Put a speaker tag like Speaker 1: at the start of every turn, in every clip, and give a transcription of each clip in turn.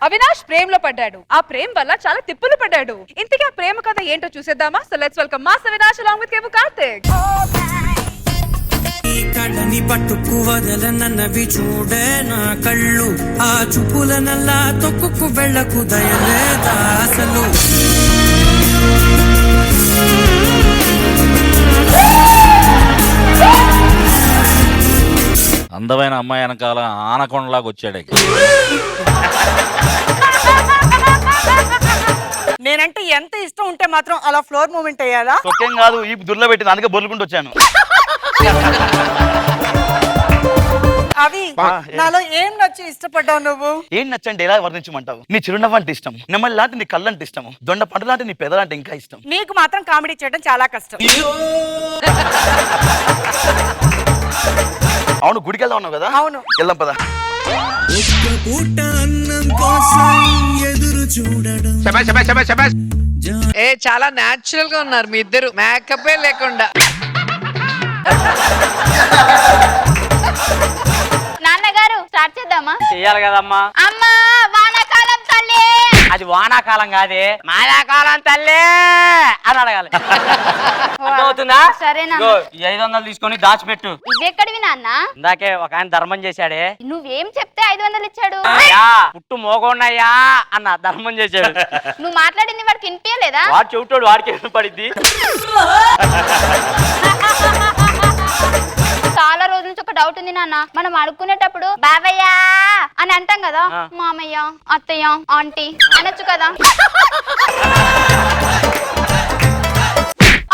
Speaker 1: అవినాష్ ప్రేమ్ లో పడ్డాడు. ఆ ప్రేమ వల్ల చాలా తిప్పులు పడ్డాడు. ఇంతకీ ఆ ప్రేమ కథ ఏంటో చూసేద్దామా? So let's welcome mass Avinash along with Kevvu Karthik.
Speaker 2: కళ్ళని పట్టుకు వదలనన్నవి చూడే నా కళ్ళు, ఆ చూపుల నల్లా తొక్కుకు వెళ్ళకు దయలేదా అసలు.
Speaker 3: అందమైన అమ్మాయి వెనకాల ఆనకొండలాగా వచ్చాడు.
Speaker 4: నేనంటే ఎంత ఇష్టం ఉంటే మాత్రం అలా ఫ్లోర్ మూమెంట్ అయ్యాలా?
Speaker 3: తొక్కేం కాదు, ఈ దుర్లో పెట్టింది, అందుకే బొర్లుకుంటూ వచ్చాను.
Speaker 4: అవి నాలో ఏం నచ్చి ఇష్టపడ్డావు నువ్వు?
Speaker 3: ఏం నచ్చండి ఎలా వర్ణించమంటావు? నీ చిరునవ్వు అంటే ఇష్టం, నెమ్మది లాంటి నీ కళ్ళు అంటే ఇష్టం, దొండ పండు లాంటి నీ పెదలంటే ఇంకా ఇష్టం.
Speaker 4: నీకు మాత్రం కామెడీ చేయడం చాలా కష్టం.
Speaker 3: అవును, గుడికి వెళ్దాం ఉన్నావు కదా?
Speaker 4: అవును,
Speaker 3: వెళ్దాం పదా.
Speaker 5: చాలా న్యాచురల్ గా ఉన్నారు మీ ఇద్దరు, మేకపే లేకుండా.
Speaker 6: నాన్నగారు స్టార్ట్ చేద్దామా?
Speaker 7: చెయ్యాలి కదమ్మా.
Speaker 6: అమ్మా వానాకాలం తల్లి.
Speaker 7: అది వానాకాలం కాదే, మాయాకాలం తల్లి అని అడగాలి. అర్థమవుతుందా?
Speaker 6: సరేనా?
Speaker 7: ఇగో, ఈ 500 తీసుకొని దాచిపెట్టు.
Speaker 6: ఇవెక్కడివి నాన్న?
Speaker 7: ఇందాకే ఒక ఆయన ధర్మం చేశాడే.
Speaker 6: నువ్వేం చెప్తే 500 ఇచ్చాడు?
Speaker 7: అయ్యా పుట్టు మోగోన్నయ్యా అన్న ధర్మం చేశాడు.
Speaker 6: నువ్వు మాట్లాడింది వాడికి వినిపించలేదా?
Speaker 7: వాడు చెవిటోడు, వాడికి ఏం పడిద్ది.
Speaker 6: చాలా రోజుల నుంచి ఒక డౌట్ ఉంది నాన్న. మనం అడుక్కునేటప్పుడు బావయ్య అని అంటాం కదా, మామయ్య అత్తయ్య ఆంటీ అనొచ్చు కదా.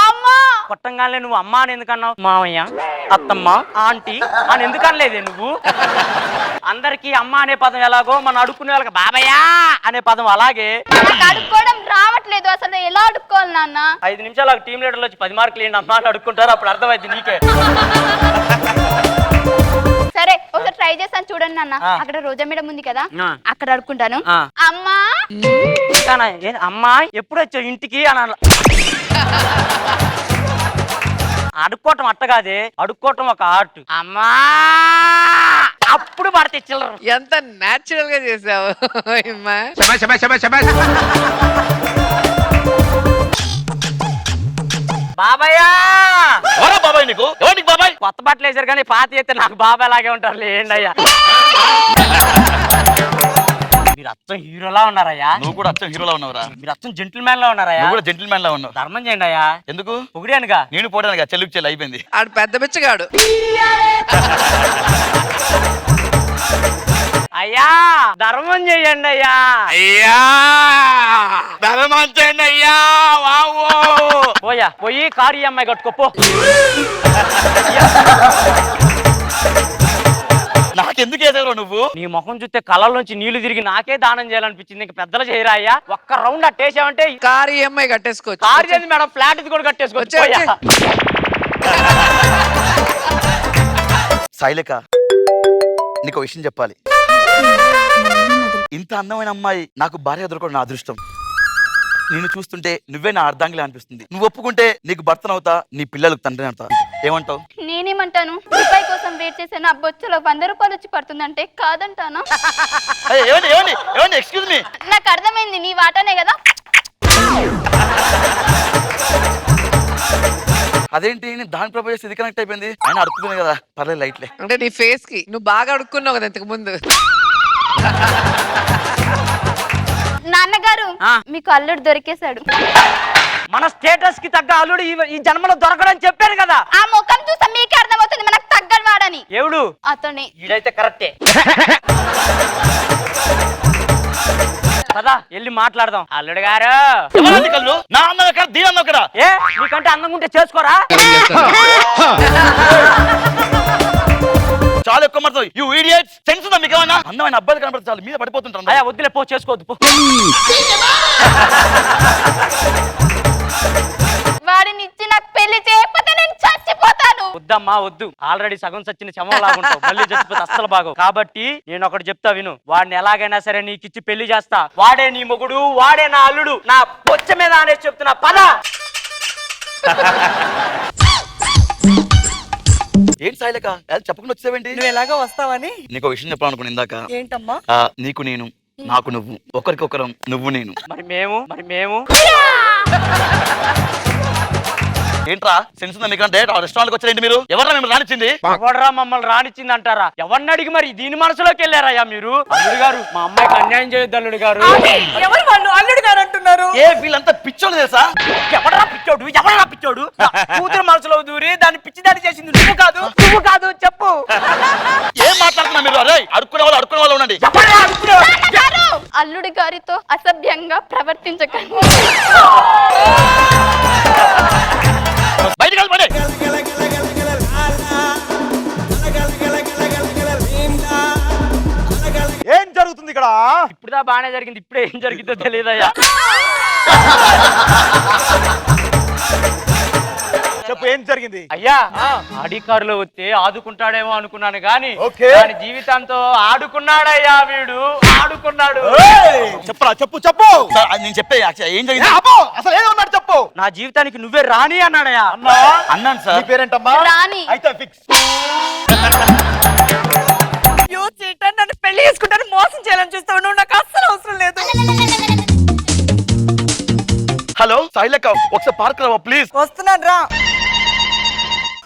Speaker 6: అమ్మా
Speaker 7: కొట్టంగానే నువ్వు అమ్మ అని ఎందుకు అన్నావు? మామయ్య అత్తమ్మ ఆంటీ అని ఎందుకు అనలేదే నువ్వు? అందరికి అమ్మ అనే పదం ఎలాగో మన అడుక్కునే వాళ్ళకి బాబయ్య అనే పదం అలాగే.
Speaker 6: నాకు అడుక్కోవడం రావట్లేదు, అసలు ఎలా అడుక్కోవాలి నాన్న?
Speaker 7: 5 నిమిషాలు టీం లీడర్లు వచ్చి 10 మార్కులు ఏంటి అమ్మ అని అడుక్కుంటారు, అప్పుడు అర్థమైంది నీకే.
Speaker 6: సరే ఒకసారి ట్రై చేస్తాను చూడండి నాన్న. అక్కడ రోజా మేడం ఉంది కదా, అక్కడ అడుక్కుంటాను. అమ్మా
Speaker 7: అమ్మా ఎప్పుడు వచ్చావు ఇంటికి అని అడుక్కోవటం అట్టగాదే, అడుక్కోవటం ఒక ఆర్ట్. అమ్మా అప్పుడు పడితే చిల్లరు.
Speaker 5: ఎంత న్యాచురల్ గా చేసావు.
Speaker 7: బాబాయ్
Speaker 3: బాబాయ్ నీకు ఎవరికి బాబాయ్?
Speaker 7: కొత్త బట్టలు వేసారు కానీ పాత అయితే నాకు బాబాయ్ లాగే ఉంటారు. ఏంటయ్యా మీరు అచ్చం హీరోలా ఉన్నారయ్యా.
Speaker 3: నువ్వు కూడా అచ్చం హీరోలా ఉన్నావురా.
Speaker 7: మీరు అచ్చం జెంటిల్ మ్యాన్ లా ఉన్నారయ్యా.
Speaker 3: నువ్వు కూడా జెంటిల్ మ్యాన్ లా ఉన్నావు.
Speaker 7: ధర్మం చేయండి అయ్యా.
Speaker 3: ఎందుకు?
Speaker 7: పొగిడానుగా.
Speaker 3: నేను పోవడానికి చెల్లుకి చెల్లి అయిపోయింది.
Speaker 5: ఆడు పెద్ద బిచ్చగాడు.
Speaker 7: అయ్యా ధర్మం చేయండి అయ్యా.
Speaker 3: అయ్యా ధర్మం చేయండి అయ్యా.
Speaker 7: పోయా పోయి కారు అమ్మాయి కట్టుకోపో.
Speaker 3: నాకెందుకు వేసావు నువ్వు?
Speaker 7: నీ ముఖం చూస్తే కళ్ళలోంచి నీళ్లు తిరిగి నాకే దానం చేయాలనిపించింది. ఇంకా పెద్దలు చేయరా అయ్యా. ఒక్క రౌండ్ అట్టేసామంటే
Speaker 5: కారు ఈఎంఐ కట్టేసుకోవచ్చు.
Speaker 7: కారు చేసి మేడం ఫ్లాట్ ఇది కూడా కట్టేసుకోవచ్చు.
Speaker 3: శైలక, నీకు విషయం చెప్పాలి. ఇంత అందమైన అమ్మాయి నాకు భార్య దొరకడం నా అదృష్టం. నేను చూస్తుంటే నువ్వే నా అర్ధాంగిలా అనిపిస్తుంది. నువ్వు ఒప్పుకుంటే నీకు భర్తనవుతా, నీ పిల్లలకు తండ్రి అవుతా. ఏమంటావు?
Speaker 6: నేనేమంటాను? రూపాయి కోసం వెయిట్ చేసే నా బొచ్చులో 100 రూపాయలు వచ్చి పడుతుందంటే కాదంటానా?
Speaker 3: Excuse me.
Speaker 6: నాకు అర్థమైంది, నీ వాటానే కదా.
Speaker 3: అదేంటి నేను దాని ప్రపోజ్ చేసి ఇది కనెక్ట్ అయిపోయింది? ఆయన అడుగుతుంది కదా, పర్లేదు లైట్లే.
Speaker 5: అంటే నీ ఫేస్ కి నువ్వు బాగా అడుక్కున్నావు కదా ఇంతకు ముందు.
Speaker 6: నాన్నగారు మీకు అల్లుడు దొరికేశాడు.
Speaker 7: మన స్టేటస్ కి తగ్గ అల్లుడు ఈ జన్మలో దొరకడని చెప్పాను కదా.
Speaker 6: ఆ ముఖం చూస్తే మీకే అర్థమవుతుంది మనకు తగ్గని వాడని.
Speaker 7: ఎవడు?
Speaker 6: అతనే.
Speaker 7: ఇదైతే కరెక్టే. పదా వెళ్ళి మాట్లాడదాం. అల్లుడు గారు
Speaker 3: నా అన్నం ఎక్కడ, దీని అన్నం ఎక్కడ?
Speaker 7: ఏ నీకంటే అందంగా ఉంటే చేసుకోరా.
Speaker 3: చాలా ఎక్కువ మాట్లాడు. You idiots. సెన్స్ ఉందా మీకు ఏమన్నా? అందమైన అబ్బాయిలు కనబడితే చాలు మీద పడిపోతుంటారు.
Speaker 7: అయ్యా వద్దులే, పో చేసుకోవద్దు పో.
Speaker 6: వాడిని ఇచ్చి నాకు పెళ్లి చేయకపోతే నేను చచ్చిపోతాను.
Speaker 7: వద్దమ్మా వద్దు, ఆల్రెడీ సగం సచ్చిన శవం లాగుంటావు, మళ్ళీ చచ్చిపోతే అస్సలు బాగో. కాబట్టి నేను ఒకటి చెప్తా విను. వాడిని ఎలాగైనా సరే నీకు ఇచ్చి పెళ్లి చేస్తా. వాడే నీ మొగుడు, వాడే నా అల్లుడు, నా పొచ్చ మీద అనేసి చెప్తున్నా. పద.
Speaker 3: ఏంటి సాయిలక చెప్పకుండా వచ్చేవేంటి?
Speaker 4: నువ్వు ఎలాగో వస్తావని
Speaker 3: నీకు విషయం చెప్పాలనుకున్నా ఇందాక.
Speaker 4: ఏంటమ్మా?
Speaker 3: నీకు నేను నాకు నువ్వు, ఒకరికొకరం నువ్వు నేను.
Speaker 7: మరి మేము
Speaker 3: ఏంట్రా సెన్స్ ఉందా మీకంటే రెస్టారెంట్కి వచ్చారండి మీరు? ఎవరా మిమ్మల్ని రానిచ్చింది?
Speaker 7: ఎవడరా మమ్మల్ని రానిచ్చింది అంటారా? ఎవరిని అడిగి మరి దీని మనసులోకి వెళ్ళారయ్యా మీరు? అల్లుడు గారు, మా అమ్మాయికి అన్యాయం చేయొద్దు అల్లుడు గారు.
Speaker 4: ఎవరు వాళ్ళు అల్లుడు గారు అంటున్నారు?
Speaker 3: ఏ వీళ్ళంతా పిచ్చోళ్ళు తెలుసా?
Speaker 7: ఎవడరా పిచ్చోడు? కూతురు మనసులో దూరి దాన్ని పిచ్చిదాడి చేసింది నువ్వు కాదు చెప్పు.
Speaker 3: ఏం మాట్లాడుతున్నా మీరు? అరే అడుక్కునే వాళ్ళు ఉండండి.
Speaker 6: అల్లుడి గారితో అసభ్యంగా ప్రవర్తించకండి.
Speaker 3: బయటకు వెళ్ళిపోండి.
Speaker 8: ఏం జరుగుతుంది ఇక్కడ?
Speaker 7: ఇప్పుడుదా బాగానే జరిగింది, ఇప్పుడే ఏం జరిగిందో తెలియదయ్యా.
Speaker 8: చెప్పు ఏం జరిగింది?
Speaker 7: అయ్యా అడికారులో వస్తే ఆదుకుంటాడేమో అనుకున్నాను గాని
Speaker 8: ఓకే.
Speaker 7: దాని జీవితంతో ఆడుకున్నాడయ్యా వీడు, ఆడుకున్నాడు.
Speaker 8: చెప్పరా చెప్పు
Speaker 3: సార్, అది నేను చెప్పే ఏం జరిగింది?
Speaker 8: అసలు ఏమన్నాడు చెప్పు.
Speaker 7: నా జీవితానికి నువ్వే రాని అన్నాడయ్యా.
Speaker 3: అన్నాను
Speaker 8: నీ
Speaker 3: సార్.
Speaker 8: పేరేంటమ్మా?
Speaker 6: రాణి.
Speaker 8: అయితే ఫిక్స్.
Speaker 4: యూ చీటర్, నన్ను పెళ్లి చేసుకుంటాను మోసం చేయాలని చూస్తావు. నువ్వు నాకు అస్సలు అవసరం లేదు.
Speaker 3: హలో సాయిలక్క, ఒకసారి పార్క్ రావా ప్లీజ్?
Speaker 4: వస్తున్నాను రా.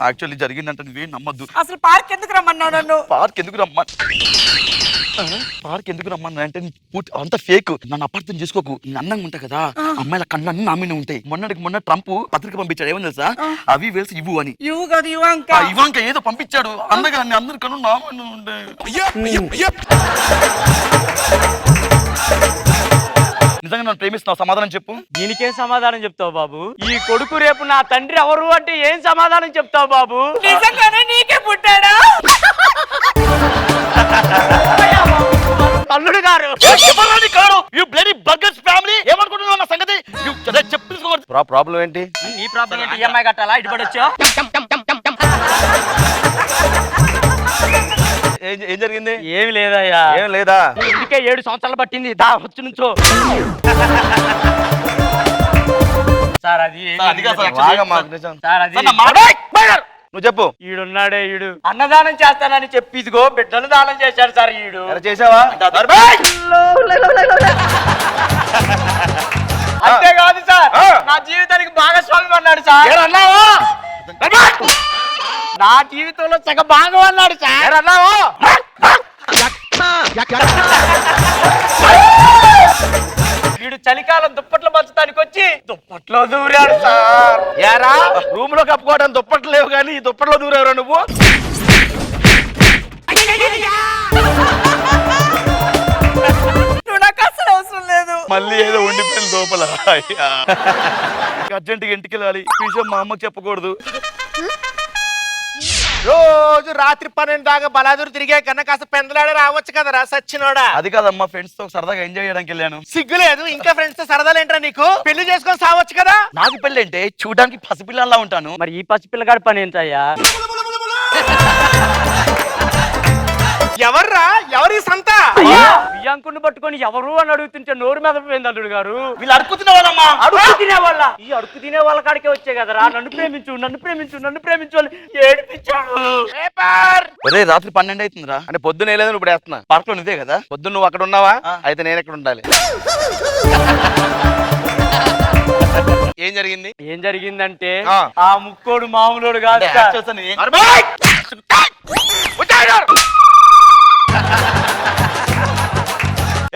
Speaker 3: యాక్చువల్లీ జరిగిందంటే నువ్వేం నమ్మద్దు.
Speaker 4: అసలు పార్క్ ఎందుకు రమ్మన్నావు నన్ను?
Speaker 3: పార్క్ ఎందుకు రమ్మన్నా అంటే అంత ఫేక్. నన్ను అపార్థం చేసుకోకు. నేను అందంగా ఉంటా కదా, అమ్మాయిల కళ్ళన్నీ నా మీద ఉంటాయి. మొన్న ట్రంప్ పత్రిక పంపించాడు, ఏమని తెలుసా? అవి వేసి ఇవ్వు అని.
Speaker 4: ఇవ్వు కాదు ఇవ్వంక.
Speaker 3: ఇవాంక ఏదో పంపించాడు, అందగా అందరి కళ్ళు నా మీద ఉంటాయి. నిజంగా నన్ను ప్రేమిస్తున్నావు, సమాధానం చెప్పు.
Speaker 7: దీనికేం సమాధానం చెప్తావు బాబు? ఈ కొడుకు రేపు నా తండ్రి ఎవరు అంటే ఏం సమాధానం చెప్తావు బాబు?
Speaker 4: నిజంగానే నీకే పుట్టాడా?
Speaker 7: అల్లుడు గారు,
Speaker 3: ఏమనుకుంటున్నావు నా సంగతి?
Speaker 8: ప్రాబ్లం ఏంటి?
Speaker 7: నీ ప్రాబ్లం ఏంటి? ఈఎంఐ కట్టాలా? ఇటు పడొచ్చా?
Speaker 8: ఏం జరిగింది?
Speaker 7: ఏమి లేదయ్యా.
Speaker 8: ఏం లేదా?
Speaker 7: ఇందుకే 7 సంవత్సరాలు పట్టింది దా వచ్చి నుంచో. సార్ అది
Speaker 3: సార్, అది కాదు సార్,
Speaker 8: ఆగమ్మా, నిజం.
Speaker 7: సార్ అది
Speaker 3: సార్, నా మాట
Speaker 8: నువ్వు చెప్పు.
Speaker 7: ఈడున్నాడే ఈడు అన్నదానం చేస్తానని చెప్పి ఇదిగో బిడ్డలు దానం చేశాడు సార్ ఈడు.
Speaker 8: ఎలా చేసావా?
Speaker 7: అంతేకాదు సార్, నా జీవితానికి భాగస్వామి అన్నాడు సార్.
Speaker 8: అన్నావా?
Speaker 7: నా జీవితంలో సగ భాగం అన్నాడు సార్.
Speaker 8: అన్నావా?
Speaker 7: వీడు చలికాలం దుప్పట్లు పంచడానికి వచ్చి దుప్పట్లో దూరాడు సార్.
Speaker 8: ఏరా రూమ్ లో కప్పుకోవడం దుప్పట్లు లేవు కానీ ఈ దుప్పట్లో దూరేవరా నువ్వు?
Speaker 4: నువ్వు నాకు అస్సలు అవసరం లేదు.
Speaker 3: మళ్ళీ ఏదో ఉండిపోయిన లోపల. అర్జెంట్గా ఇంటికి వెళ్ళాలి, ఈ విషయం మా అమ్మకి చెప్పకూడదు.
Speaker 8: రోజు రాత్రి 12 దాకా బలాదూరు తిరిగే కన్నా కాస్త పెందలాడే రావచ్చు కదరా సచ్చినోడా.
Speaker 3: అది కాదమ్మా, ఫ్రెండ్స్ తో సరదాగా ఎంజాయ్ చేయడానికి వెళ్ళాను.
Speaker 8: సిగ్గులేదు? ఇంకా ఫ్రెండ్స్ తో సరదాలు ఏంట్రా నీకు? పెళ్లి చేసుకొని సావచ్చు కదా.
Speaker 3: నాకు పెళ్ళి అంటే చూడడానికి పసిపిల్లలా ఉంటాను.
Speaker 7: మరి ఈ పసిపిల్లగాడి పని ఏంటయ్యా?
Speaker 8: ఎవర్రా? ఎవరి సంత?
Speaker 7: బియ్యంకుని పట్టుకొని ఎవరు అని అడుగుతుంటే నోరు మీద పోయింది అల్లుడు గారు.
Speaker 3: వీళ్ళు అడుగుతున్న వాళ్ళమ్మా.
Speaker 7: అడుగు తినే వాళ్ళ ఈ అడుగు తినే వాళ్ళ కాడికే వచ్చే కదరా. నన్ను ప్రేమించు అని ఏడిపించాడు.
Speaker 3: ఒరే రాత్రి 12 అవుతుందిరా.
Speaker 8: అంటే పొద్దున వేయలేదు, ఇప్పుడు వేస్తున్నా.
Speaker 3: పార్క్ లో నువ్వే కదా?
Speaker 8: పొద్దున్న నువ్వు అక్కడ ఉన్నావా?
Speaker 3: ఆ.
Speaker 8: అయితే నేను ఎక్కడ ఉండాలి? ఏం జరిగింది?
Speaker 7: ఏం జరిగిందంటే
Speaker 8: ఆ.
Speaker 7: ఆ ముక్కోడు మామూలోడు కాదు
Speaker 3: అంటే
Speaker 7: సార్.
Speaker 3: actuals అని ఏం-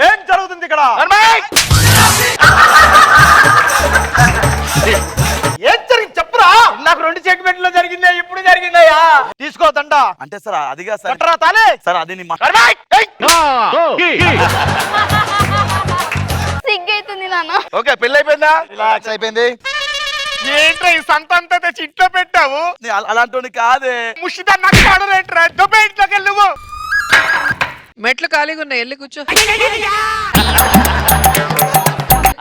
Speaker 8: ఏం జరుగుతుంది ఇక్కడ? ఏం జరిగింది చెప్పురా.
Speaker 7: నాకు 2 సెగ్మెంట్లో జరిగిందే, ఇప్పుడు జరిగిందయ్యా.
Speaker 8: తీసుకో దండ.
Speaker 3: అంటే సార్ అదిగా సార్.
Speaker 8: కట్టరా తాలే.
Speaker 3: సార్ అది నీ మా
Speaker 6: సిగ్గైతుంది నాన్న.
Speaker 8: ఓకే, పెళ్లి అయిపోయిందా? రిలాక్స్ అయిపోయింది. ఏంట్రా ఈ సంత అంతా తెచ్చి ఇంట్లో పెట్టావు?
Speaker 3: అలాంటి కాదే.
Speaker 8: ముషిదా నాకు పాడలేంట్రా. దుబ్బే ఇంట్లోకి వెళ్ళి నువ్వు.
Speaker 5: మెట్లు ఖాళీగా ఉన్నాయి, వెళ్ళి కూర్చో.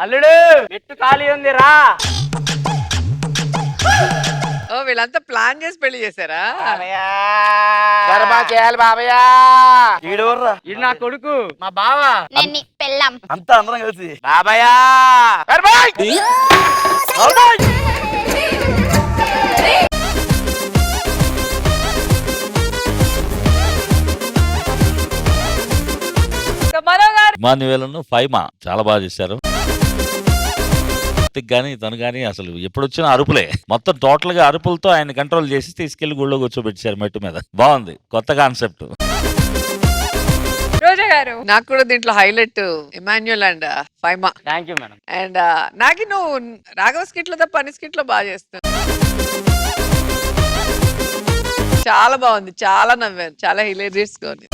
Speaker 7: అల్లుడు మెట్టు ఖాళీ ఉంది రా.
Speaker 5: ఓ వీళ్ళంతా ప్లాన్ చేసి పెళ్లి చేశారా?
Speaker 8: గర్భా చేయాలి బాబయ్యా.
Speaker 3: ఈడెవర్రా?
Speaker 7: ఇది నా కొడుకు, మా బావ.
Speaker 6: నేను నీ పెళ్ళాం.
Speaker 3: అంతా అందరం కలిసి.
Speaker 8: బాబయ్యా.
Speaker 9: ఇమాన్యువేలను ఫైమా చాలా బాగా చేశారు. కానీ తను కానీ అసలు ఎప్పుడు వచ్చినా అరుపులే, మొత్తం టోటల్ గా అరుపులతో ఆయన కంట్రోల్ చేసి తీసుకెళ్లి గుళ్ళో కూర్చోబెట్టారు మెట్టు మీద. బాగుంది, కొత్త కాన్సెప్ట్.
Speaker 1: రోజా గారు.
Speaker 5: నాకు కూడా దీంట్లో highlight Emmanuel and Faima.
Speaker 7: Thank you madam.
Speaker 5: And నాకు నువ్వు రాఘవ స్కిట్ లో తప్ప అన్ని స్కిట్ లో బాగా చేస్తావు. చాలా బాగుంది, చాలా నవ్వాను, చాలా హిలేరియస్ గా ఉంది.